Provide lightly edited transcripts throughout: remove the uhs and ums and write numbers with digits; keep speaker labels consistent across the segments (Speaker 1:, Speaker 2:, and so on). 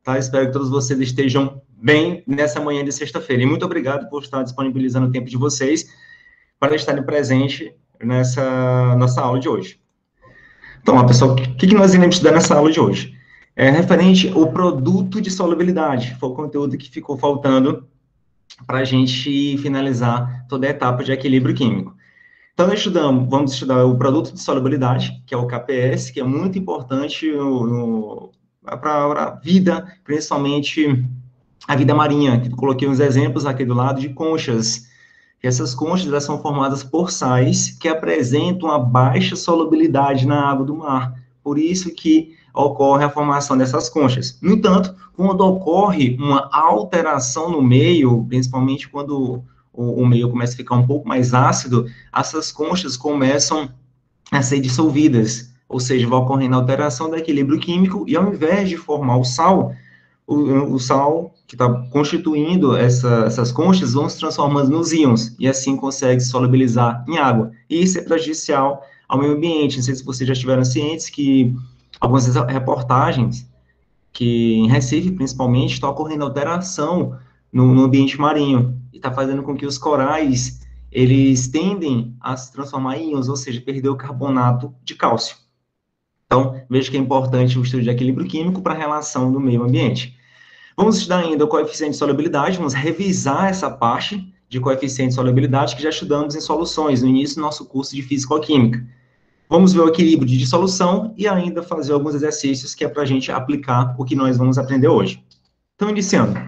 Speaker 1: Tá? Espero que todos vocês estejam bem nessa manhã de sexta-feira. E muito obrigado por estar disponibilizando o tempo de vocês para estarem presentes nessa nossa aula de hoje. Então, pessoal, o que nós iremos estudar nessa aula de hoje? É referente ao produto de solubilidade. Foi o conteúdo que ficou faltando para a gente finalizar toda a etapa de equilíbrio químico. Então, vamos estudar o produto de solubilidade, que é o KPS, que é muito importante para a vida, principalmente a vida marinha, que eu coloquei uns exemplos aqui do lado de conchas. E essas conchas, elas são formadas por sais que apresentam uma baixa solubilidade na água do mar. Por isso que ocorre a formação dessas conchas. No entanto, quando ocorre uma alteração no meio, principalmente quando o meio começa a ficar um pouco mais ácido, essas conchas começam a ser dissolvidas, ou seja, vai ocorrendo alteração do equilíbrio químico, e ao invés de formar o sal que está constituindo essas conchas vão se transformando nos íons, e assim consegue se solubilizar em água. E isso é prejudicial ao meio ambiente. Não sei se vocês já estiveram cientes que algumas reportagens que em Recife, principalmente, está ocorrendo alteração no ambiente marinho, e está fazendo com que os corais, eles tendem a se transformar em íons, ou seja, perder o carbonato de cálcio. Então, veja que é importante o estudo de equilíbrio químico para a relação do meio ambiente. Vamos estudar ainda o coeficiente de solubilidade, vamos revisar essa parte de coeficiente de solubilidade que já estudamos em soluções, no início do nosso curso de Físico-Química. Vamos ver o equilíbrio de dissolução e ainda fazer alguns exercícios que é para a gente aplicar o que nós vamos aprender hoje. Então, iniciando,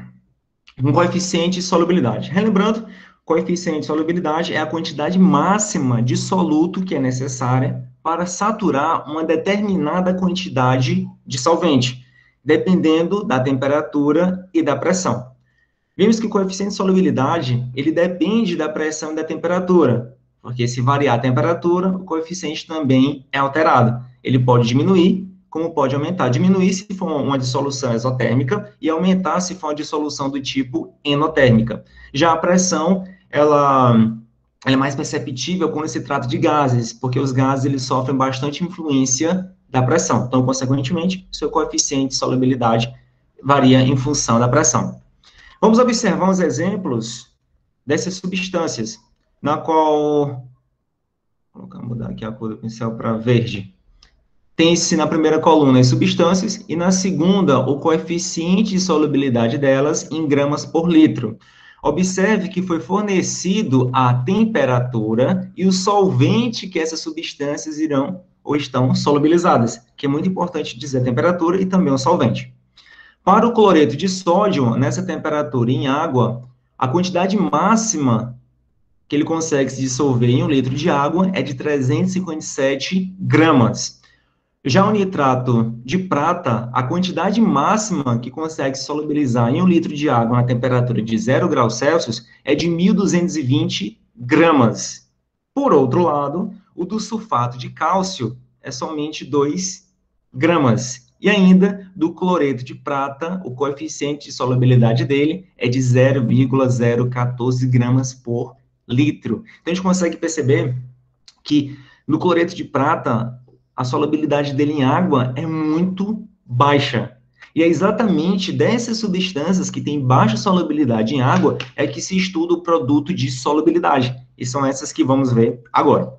Speaker 1: um coeficiente de solubilidade. Relembrando, coeficiente de solubilidade é a quantidade máxima de soluto que é necessária para saturar uma determinada quantidade de solvente, dependendo da temperatura e da pressão. Vimos que o coeficiente de solubilidade, ele depende da pressão e da temperatura, porque se variar a temperatura, o coeficiente também é alterado. Ele pode diminuir, como pode aumentar. Diminuir se for uma dissolução exotérmica e aumentar se for uma dissolução do tipo endotérmica. Já a pressão, ela é mais perceptível quando se trata de gases, porque os gases eles sofrem bastante influência da pressão. Então, consequentemente, seu coeficiente de solubilidade varia em função da pressão. Vamos observar uns exemplos dessas substâncias, na qual... Vou mudar aqui a cor do pincel para verde. Tem-se na primeira coluna as substâncias e na segunda o coeficiente de solubilidade delas em gramas por litro. Observe que foi fornecido a temperatura e o solvente que essas substâncias irão ou estão solubilizadas, que é muito importante dizer a temperatura e também o solvente. Para o cloreto de sódio, nessa temperatura em água, a quantidade máxima que ele consegue se dissolver em 1 litro de água é de 357 gramas. Já o nitrato de prata, a quantidade máxima que consegue se solubilizar em 1 litro de água na temperatura de 0 graus Celsius é de 1.220 gramas. Por outro lado, o do sulfato de cálcio é somente 2 gramas. E ainda, do cloreto de prata, o coeficiente de solubilidade dele é de 0,014 gramas por litro. Então, a gente consegue perceber que no cloreto de prata, a solubilidade dele em água é muito baixa. E é exatamente dessas substâncias que têm baixa solubilidade em água é que se estuda o produto de solubilidade. E são essas que vamos ver agora.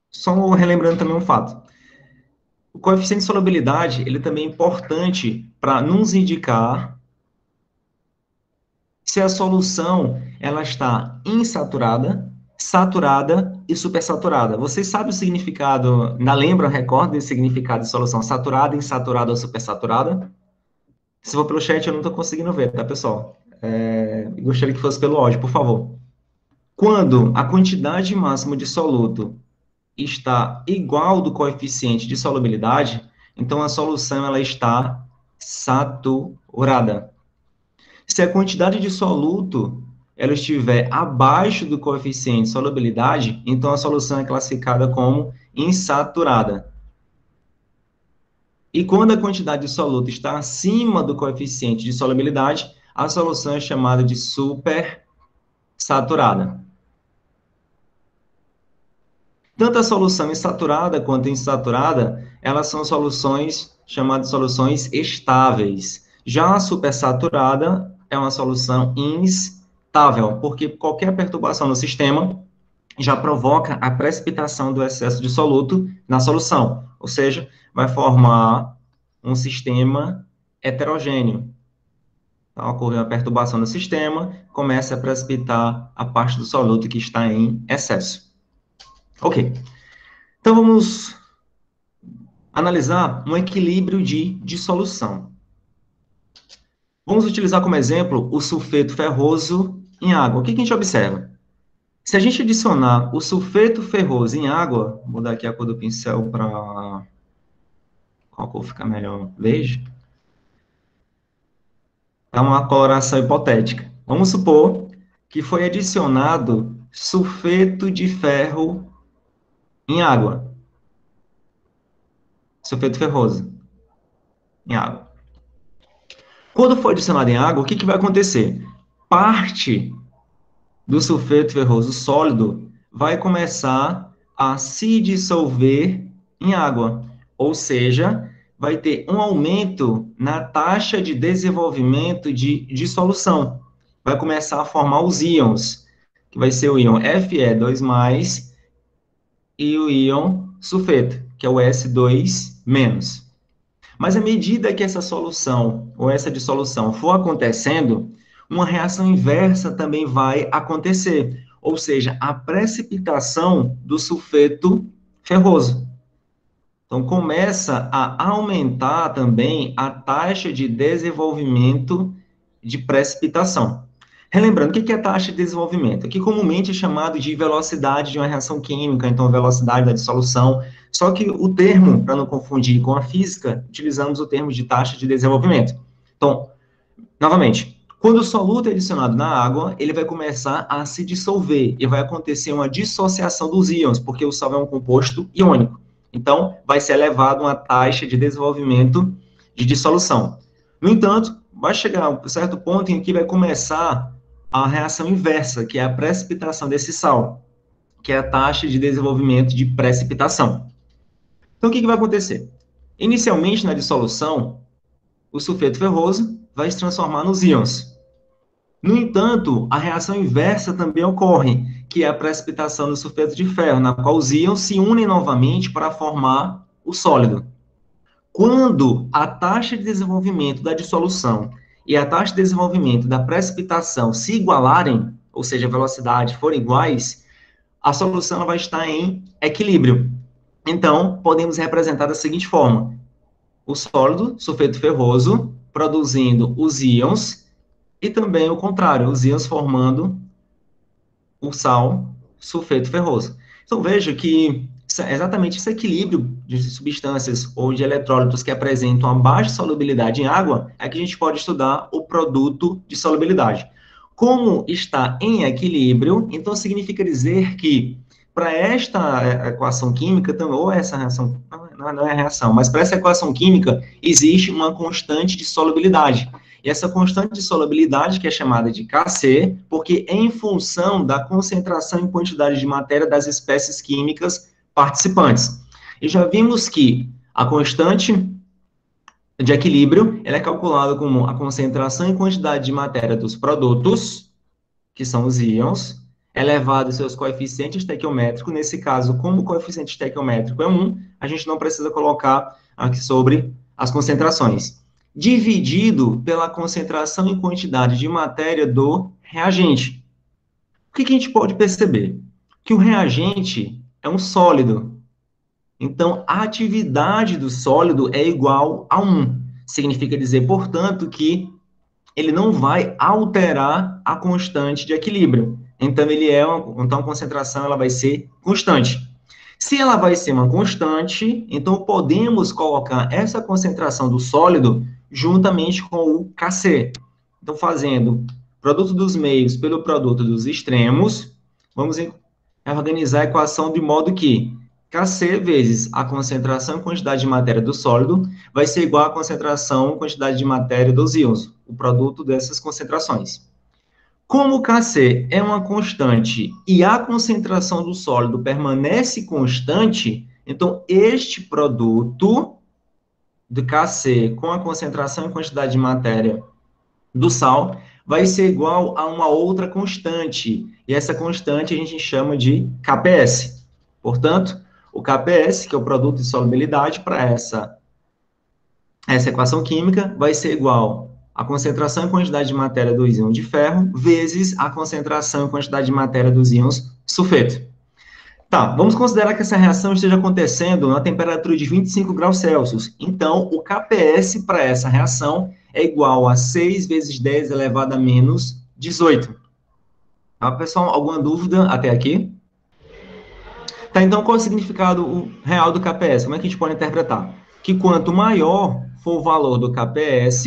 Speaker 1: Só relembrando também um fato. O coeficiente de solubilidade, ele também é importante para nos indicar se a solução ela está insaturada, saturada e supersaturada. Vocês sabem o significado, ainda lembram, recordem o significado de solução saturada, insaturada ou supersaturada? Se for pelo chat, eu não estou conseguindo ver, tá, pessoal? Gostaria que fosse pelo áudio, por favor. Quando a quantidade máxima de soluto está igual do coeficiente de solubilidade, então a solução ela está saturada. Se a quantidade de soluto ela estiver abaixo do coeficiente de solubilidade, então a solução é classificada como insaturada. E quando a quantidade de soluto está acima do coeficiente de solubilidade, a solução é chamada de supersaturada. Tanto a solução insaturada quanto a insaturada, elas são soluções chamadas de soluções estáveis. Já a supersaturada é uma solução instável, porque qualquer perturbação no sistema já provoca a precipitação do excesso de soluto na solução, ou seja, vai formar um sistema heterogêneo. Então, ocorre uma perturbação no sistema, começa a precipitar a parte do soluto que está em excesso. Ok. Então, vamos analisar um equilíbrio de dissolução. Vamos utilizar como exemplo o sulfeto ferroso em água. O que a gente observa? Se a gente adicionar o sulfeto ferroso em água, vou mudar aqui a cor do pincel para... Qual cor fica melhor? Veja. É uma coloração hipotética. Vamos supor que foi adicionado sulfeto de ferro em água. Sulfeto ferroso em água. Quando for adicionado em água, o que vai acontecer? Parte do sulfeto ferroso sólido vai começar a se dissolver em água, ou seja, vai ter um aumento na taxa de desenvolvimento de dissolução. Vai começar a formar os íons, que vai ser o íon Fe2+, e o íon sulfeto, que é o S2-. Mas à medida que essa solução, ou essa dissolução for acontecendo, uma reação inversa também vai acontecer, ou seja, a precipitação do sulfeto ferroso. Então, começa a aumentar também a taxa de desenvolvimento de precipitação. Relembrando, o que é a taxa de desenvolvimento? Aqui comumente é chamado de velocidade de uma reação química, então velocidade da dissolução. Só que o termo, para não confundir com a física, utilizamos o termo de taxa de desenvolvimento. Então, novamente, quando o soluto é adicionado na água, ele vai começar a se dissolver e vai acontecer uma dissociação dos íons, porque o sal é um composto iônico. Então, vai ser elevado uma taxa de desenvolvimento de dissolução. No entanto, vai chegar a um certo ponto em que vai começar a reação inversa, que é a precipitação desse sal, que é a taxa de desenvolvimento de precipitação. Então, o que vai acontecer? Inicialmente, na dissolução, o sulfeto ferroso vai se transformar nos íons. No entanto, a reação inversa também ocorre, que é a precipitação do sulfeto de ferro, na qual os íons se unem novamente para formar o sólido. Quando a taxa de desenvolvimento da dissolução e a taxa de desenvolvimento da precipitação se igualarem, ou seja, a velocidade forem iguais, a solução vai estar em equilíbrio. Então, podemos representar da seguinte forma: o sólido, sulfeto ferroso, produzindo os íons, e também o contrário, os íons formando o sal, sulfeto ferroso. Então, veja que exatamente esse equilíbrio de substâncias ou de eletrólitos que apresentam a baixa solubilidade em água é que a gente pode estudar o produto de solubilidade. Como está em equilíbrio, então significa dizer que para esta equação química, ou essa reação, não é reação, mas para essa equação química existe uma constante de solubilidade. E essa constante de solubilidade, que é chamada de Kc, porque é em função da concentração e quantidade de matéria das espécies químicas participantes. E já vimos que a constante de equilíbrio, ela é calculada como a concentração e quantidade de matéria dos produtos, que são os íons, elevado aos seus coeficientes estequiométricos. Nesse caso, como o coeficiente estequiométrico é 1, a gente não precisa colocar aqui sobre as concentrações. Dividido pela concentração e quantidade de matéria do reagente. O que a gente pode perceber? Que o reagente é um sólido. Então, a atividade do sólido é igual a 1. Significa dizer, portanto, que ele não vai alterar a constante de equilíbrio. Então, então a concentração ela vai ser constante. Se ela vai ser uma constante, então podemos colocar essa concentração do sólido juntamente com o Kc. Então, fazendo produto dos meios pelo produto dos extremos, vamos organizar a equação de modo que Kc vezes a concentração e quantidade de matéria do sólido vai ser igual à concentração e quantidade de matéria dos íons. o produto dessas concentrações. Como o Kc é uma constante e a concentração do sólido permanece constante, então este produto do Kc com a concentração e quantidade de matéria do sal vai ser igual a uma outra constante, e essa constante a gente chama de Kps. Portanto, o Kps, que é o produto de solubilidade para essa equação química, vai ser igual a concentração e quantidade de matéria dos íons de ferro vezes a concentração e quantidade de matéria dos íons sulfeto. Tá, vamos considerar que essa reação esteja acontecendo na temperatura de 25 graus Celsius. Então, o Kps para essa reação é igual a 6 vezes 10 elevado a menos 18. Tá, pessoal? Alguma dúvida até aqui? Tá, então, qual é o significado real do Kps? Como é que a gente pode interpretar? Que quanto maior for o valor do Kps,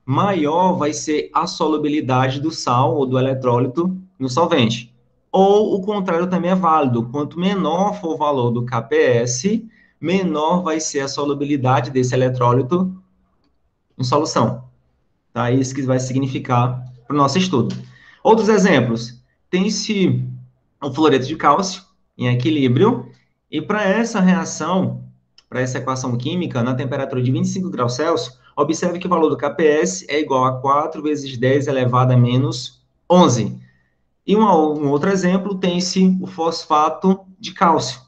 Speaker 1: maior vai ser a solubilidade do sal ou do eletrólito no solvente. Ou o contrário também é válido. Quanto menor for o valor do Kps, menor vai ser a solubilidade desse eletrólito em solução. Tá? Isso que vai significar para o nosso estudo. Outros exemplos. Tem-se o fluoreto de cálcio em equilíbrio, e para essa reação, para essa equação química, na temperatura de 25 graus Celsius, observe que o valor do Kps é igual a 4 vezes 10 elevado a menos 11. E um outro exemplo, tem-se o fosfato de cálcio,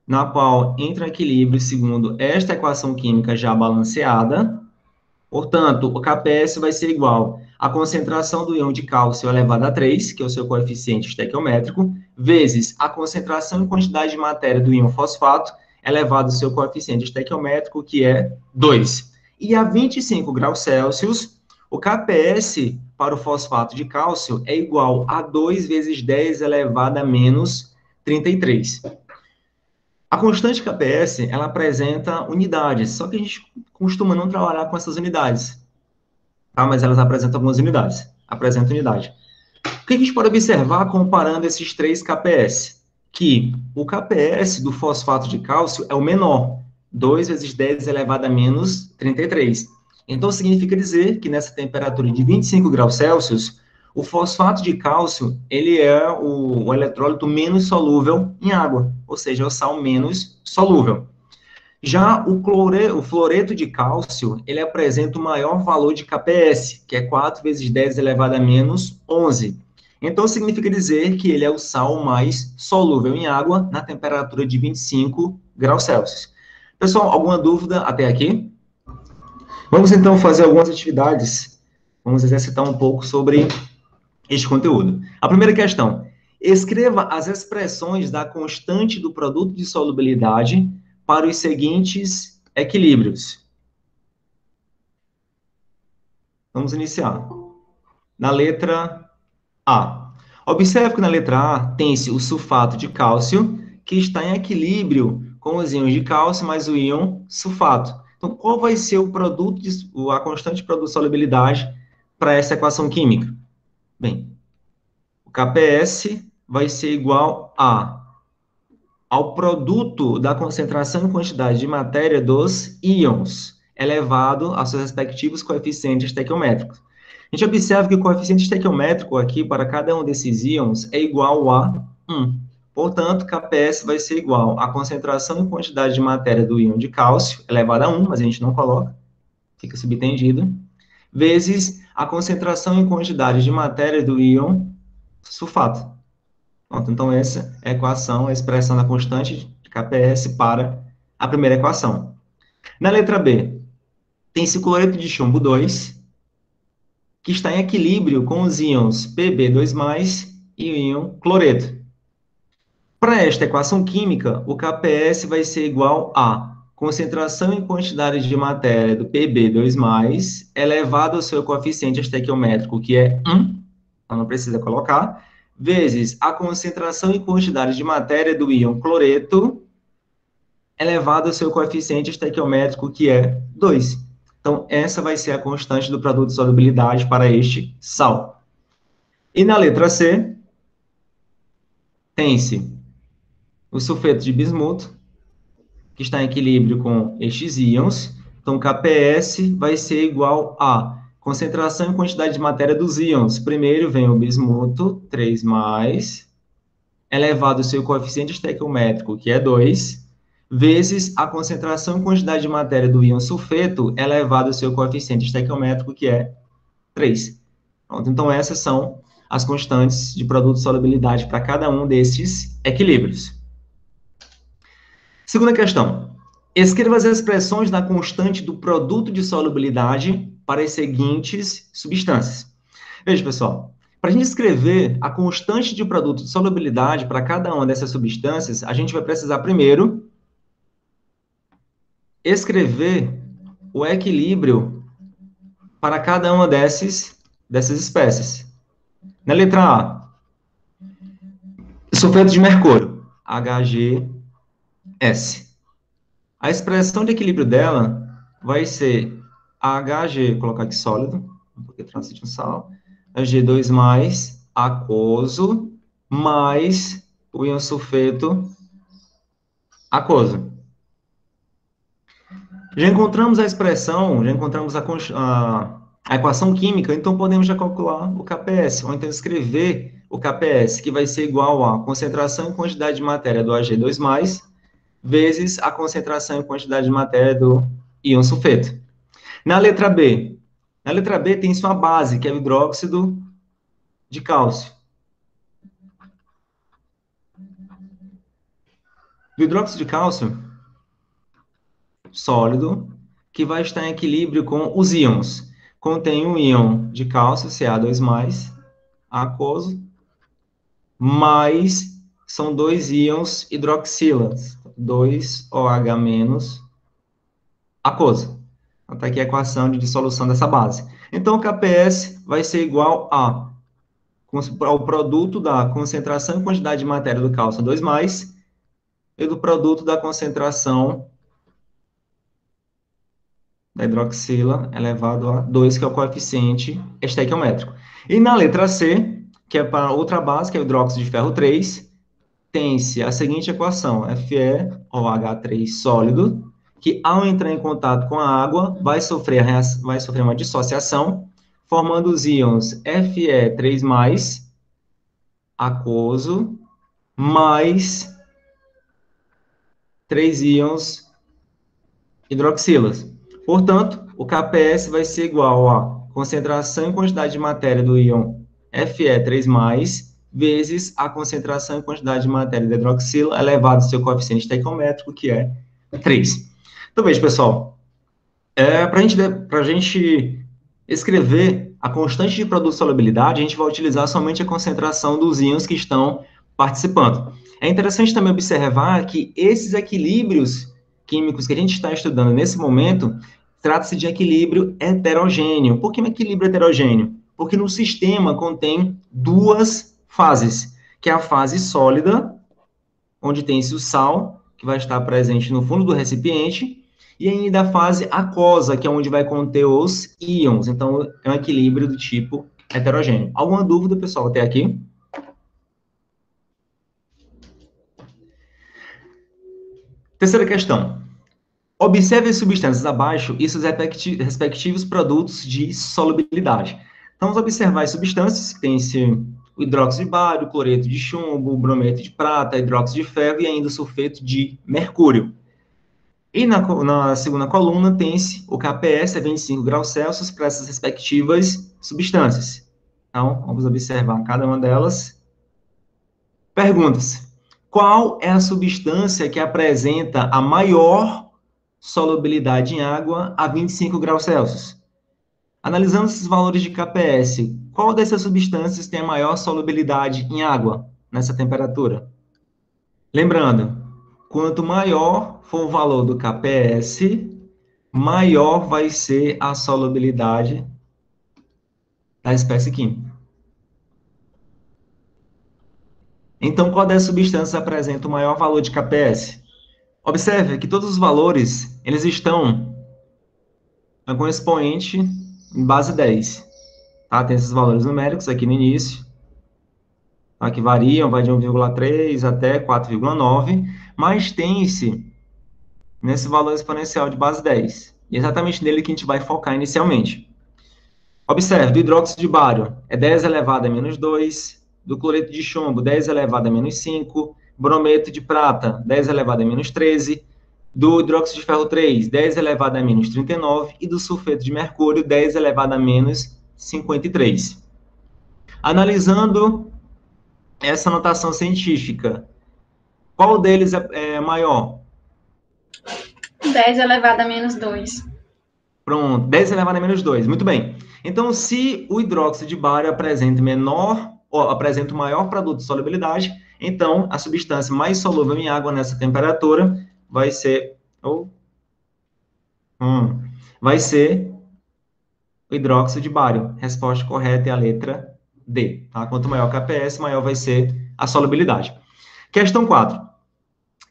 Speaker 1: na qual entra em equilíbrio segundo esta equação química já balanceada. Portanto, o Kps vai ser igual à concentração do íon de cálcio elevado a 3, que é o seu coeficiente estequiométrico, vezes a concentração e quantidade de matéria do íon fosfato elevado ao seu coeficiente estequiométrico, que é 2. E a 25 graus Celsius, o Kps para o fosfato de cálcio é igual a 2 vezes 10 elevado a menos 33. A constante Kps, ela apresenta unidades, só que a gente costuma não trabalhar com essas unidades, tá? Mas elas apresentam algumas unidades, apresentam unidade. O que a gente pode observar comparando esses três Kps? Que o Kps do fosfato de cálcio é o menor, 2 vezes 10 elevado a menos 33. Então, significa dizer que nessa temperatura de 25 graus Celsius, o fosfato de cálcio, ele é o eletrólito menos solúvel em água, ou seja, é o sal menos solúvel. Já o fluoreto de cálcio, ele apresenta o maior valor de Kps, que é 4 vezes 10 elevado a menos 11. Então, significa dizer que ele é o sal mais solúvel em água na temperatura de 25 graus Celsius. Pessoal, alguma dúvida até aqui? Vamos, então, fazer algumas atividades. Vamos exercitar um pouco sobre este conteúdo. A primeira questão. Escreva as expressões da constante do produto de solubilidade para os seguintes equilíbrios. Vamos iniciar. Na letra A. Observe que na letra A tem-se o sulfato de cálcio, que está em equilíbrio com os íons de cálcio mais o íon sulfato. Então, qual vai ser o produto, a constante de produto de solubilidade para essa equação química? Bem, o Kps vai ser igual ao produto da concentração e quantidade de matéria dos íons, elevado aos seus respectivos coeficientes estequiométricos. A gente observa que o coeficiente estequiométrico aqui, para cada um desses íons, é igual a 1. Portanto, Kps vai ser igual à concentração e quantidade de matéria do íon de cálcio, elevado a 1, mas a gente não coloca, fica subtendido, vezes a concentração e quantidade de matéria do íon sulfato. Pronto, então essa é a equação, a expressão da constante de Kps para a primeira equação. Na letra B, tem-se cloreto de chumbo 2, que está em equilíbrio com os íons Pb2+, e o íon cloreto. Para esta equação química, o Kps vai ser igual a concentração e quantidade de matéria do Pb2+, elevado ao seu coeficiente estequiométrico, que é 1, então não precisa colocar, vezes a concentração e quantidade de matéria do íon cloreto, elevado ao seu coeficiente estequiométrico, que é 2. Então, essa vai ser a constante do produto de solubilidade para este sal. E na letra C, tem-se o sulfeto de bismuto, que está em equilíbrio com estes íons. Então, Kps vai ser igual a concentração e quantidade de matéria dos íons. Primeiro vem o bismuto, 3+, elevado ao seu coeficiente estequiométrico, que é 2, vezes a concentração e quantidade de matéria do íon sulfeto, elevado ao seu coeficiente estequiométrico, que é 3. Pronto, então essas são as constantes de produto de solubilidade para cada um desses equilíbrios. Segunda questão. Escreva as expressões da constante do produto de solubilidade para as seguintes substâncias. Veja, pessoal, para a gente escrever a constante de produto de solubilidade para cada uma dessas substâncias, a gente vai precisar primeiro escrever o equilíbrio para cada uma dessas espécies. Na letra A, sulfeto de mercúrio, HgS. A expressão de equilíbrio dela vai ser Hg, vou colocar aqui sólido, porque transite um sal, G2+, aquoso, mais o íon sulfeto aquoso. Já encontramos a expressão, já encontramos a equação química, então podemos já calcular o KPS, ou então escrever o KPS, que vai ser igual a concentração e quantidade de matéria do Ag2+, vezes a concentração e quantidade de matéria do íon sulfeto. Na letra B tem sua base, que é o hidróxido de cálcio. O hidróxido de cálcio, sólido, que vai estar em equilíbrio com os íons. Contém um íon de cálcio, Ca2+, aquoso, mais são 2 íons hidroxilas, 2OH- aquoso. Então, está aqui a equação de dissolução dessa base. Então, o KPS vai ser igual ao produto da concentração e quantidade de matéria do cálcio 2+, e do produto da concentração da hidroxila elevado a 2, que é o coeficiente estequiométrico. E na letra C, que é para outra base, que é o hidróxido de ferro 3, tem-se a seguinte equação, FeOH3 sólido, que ao entrar em contato com a água, vai sofrer uma dissociação, formando os íons Fe3+, aquoso, mais 3 íons hidroxilas. Portanto, o KPS vai ser igual a concentração e quantidade de matéria do íon Fe3+, vezes a concentração e quantidade de matéria da hidroxila elevado ao seu coeficiente estequiométrico, que é 3. Então, veja, pessoal, para a gente escrever a constante de produto de solubilidade, a gente vai utilizar somente a concentração dos íons que estão participando. É interessante também observar que esses equilíbrios químicos que a gente está estudando nesse momento, trata-se de equilíbrio heterogêneo. Por que um equilíbrio heterogêneo? Porque no sistema contém 2 fases, que é a fase sólida, onde tem-se o sal, que vai estar presente no fundo do recipiente, e ainda a fase aquosa, que é onde vai conter os íons. Então, é um equilíbrio do tipo heterogêneo. Alguma dúvida, pessoal, até aqui? Terceira questão. Observe as substâncias abaixo e seus respectivos produtos de solubilidade. Então, vamos observar as substâncias, que tem-se o hidróxido de bário, cloreto de chumbo, brometo de prata, hidróxido de ferro e ainda o sulfeto de mercúrio. E na segunda coluna tem-se o KPS a 25 graus Celsius para essas respectivas substâncias. Então, vamos observar cada uma delas. Perguntas. Qual é a substância que apresenta a maior solubilidade em água a 25 graus Celsius? Analisando esses valores de KPS, qual dessas substâncias tem a maior solubilidade em água nessa temperatura? Lembrando, quanto maior for o valor do KPS, maior vai ser a solubilidade da espécie química. Então, qual das substâncias apresenta o maior valor de KPS? Observe que todos os valores, eles estão com expoente em base 10. Tá? Tem esses valores numéricos aqui no início, tá? Que variam, vai de 1,3 até 4,9, mas tem-se nesse valor exponencial de base 10. E é exatamente nele que a gente vai focar inicialmente. Observe, do hidróxido de bário é 10 elevado a menos 2, do cloreto de chumbo, 10 elevado a menos 5, brometo de prata, 10 elevado a menos 13, do hidróxido de ferro 3, 10 elevado a menos 39, e do sulfeto de mercúrio, 10 elevado a menos 53. Analisando essa notação científica, qual deles é maior?
Speaker 2: 10 elevado a menos 2.
Speaker 1: Pronto, 10 elevado a menos 2. Muito bem. Então, se o hidróxido de bário apresenta apresenta o maior produto de solubilidade, então a substância mais solúvel em água nessa temperatura vai ser vai ser o hidróxido de bário. Resposta correta é a letra D. Tá? Quanto maior o KPS, maior vai ser a solubilidade. Questão 4.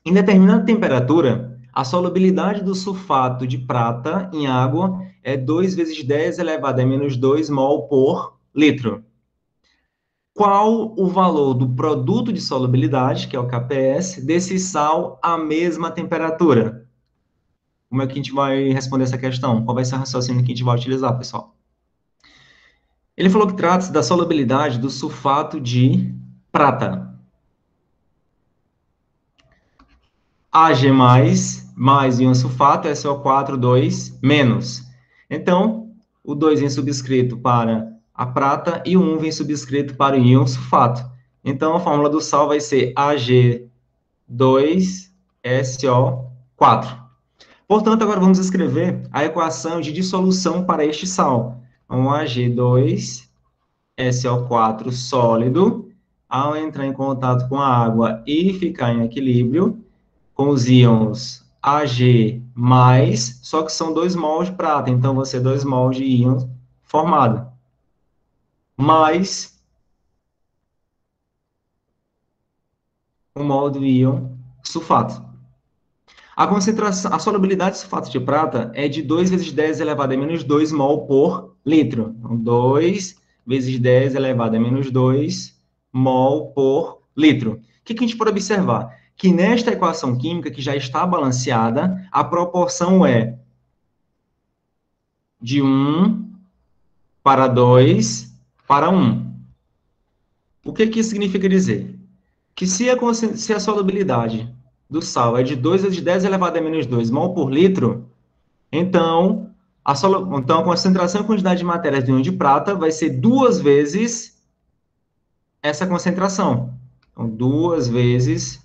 Speaker 1: Em determinada temperatura, a solubilidade do sulfato de prata em água é 2 vezes 10 elevado a menos 2 mol por litro. Qual o valor do produto de solubilidade, que é o KPS, desse sal à mesma temperatura? Como é que a gente vai responder essa questão? Qual vai ser o raciocínio que a gente vai utilizar, pessoal? Ele falou que trata-se da solubilidade do sulfato de prata. Ag+, mais íon sulfato, SO4, 2, menos. Então, o 2 vem subscrito para a prata e o 1 vem subscrito para o íon sulfato. Então, a fórmula do sal vai ser Ag2SO4. Portanto, agora vamos escrever a equação de dissolução para este sal. Então, Ag2SO4 sólido, ao entrar em contato com a água e ficar em equilíbrio, com os íons Ag+, só que são 2 mols de prata, então vai ser 2 mols de íon formado. Mais 1 mol do íon sulfato. A solubilidade de sulfato de prata é de 2 vezes 10 elevado a menos 2 mol por litro. Então, 2 vezes 10 elevado a menos 2 mol por litro. O que a gente pode observar? Que nesta equação química, que já está balanceada, a proporção é de 1 para 2 para 1. O que isso significa dizer? Que se a solubilidade do sal é de 2 vezes 10 elevado a menos 2 mol por litro, então a concentração e quantidade de matéria do íon de prata vai ser 2 vezes essa concentração. Então, 2 vezes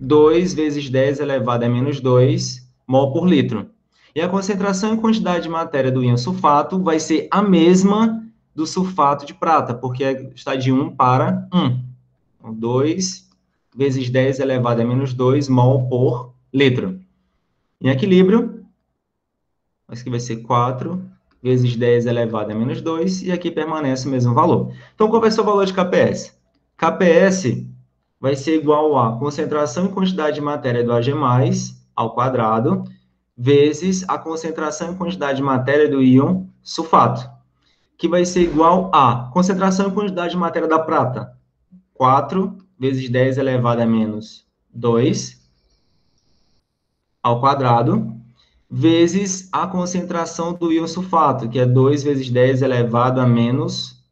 Speaker 1: 2 vezes 10 elevado a menos 2 mol por litro. E a concentração e quantidade de matéria do íon sulfato vai ser a mesma do sulfato de prata, porque está de 1 para 1. Então, 2 vezes 10 elevado a menos 2 mol por litro. Em equilíbrio, aqui vai ser 4 vezes 10 elevado a menos 2, e aqui permanece o mesmo valor. Então, qual vai ser o valor de KPS? KPS vai ser igual a concentração e quantidade de matéria do Ag+, ao quadrado, vezes a concentração e quantidade de matéria do íon sulfato, que vai ser igual a concentração e quantidade de matéria da prata, 4 vezes 10 elevado a menos 2, ao quadrado, vezes a concentração do íon sulfato, que é 2 vezes 10 elevado a menos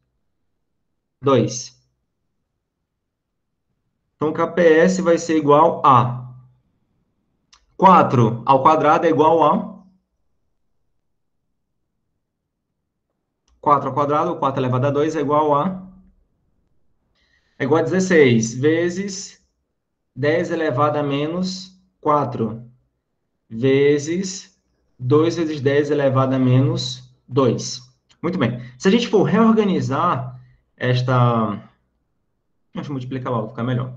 Speaker 1: 2. Então, KPS vai ser igual a 4 ao quadrado é igual a 4 ao quadrado, 4 elevado a 2 é igual a 16 vezes 10 elevado a menos 4 vezes 2 vezes 10 elevado a menos 2. Muito bem. Se a gente for reorganizar esta... Deixa eu multiplicar logo, ficar melhor.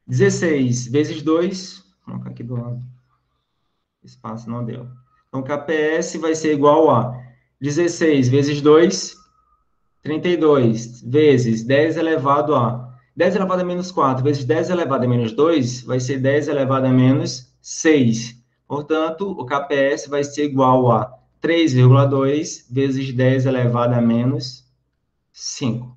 Speaker 1: 16 vezes 2... Vou colocar aqui do lado. Espaço não deu. Então, KPS vai ser igual a 16 vezes 2, 32, vezes 10 elevado a... 10 elevado a menos 4 vezes 10 elevado a menos 2 vai ser 10 elevado a menos 6. Portanto, o KPS vai ser igual a 3,2 vezes 10 elevado a menos 5.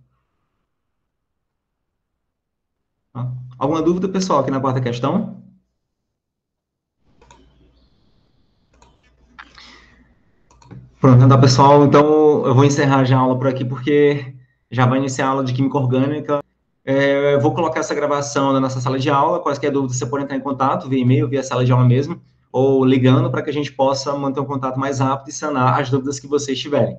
Speaker 1: Alguma dúvida, pessoal, aqui na quarta questão? Pronto, então, pessoal, então eu vou encerrar já a aula por aqui, porque já vai iniciar a aula de Química Orgânica. Eu vou colocar essa gravação na nossa sala de aula. Quaisquer dúvidas, você pode entrar em contato via e-mail, via sala de aula mesmo, ou ligando, para que a gente possa manter um contato mais rápido e sanar as dúvidas que vocês tiverem.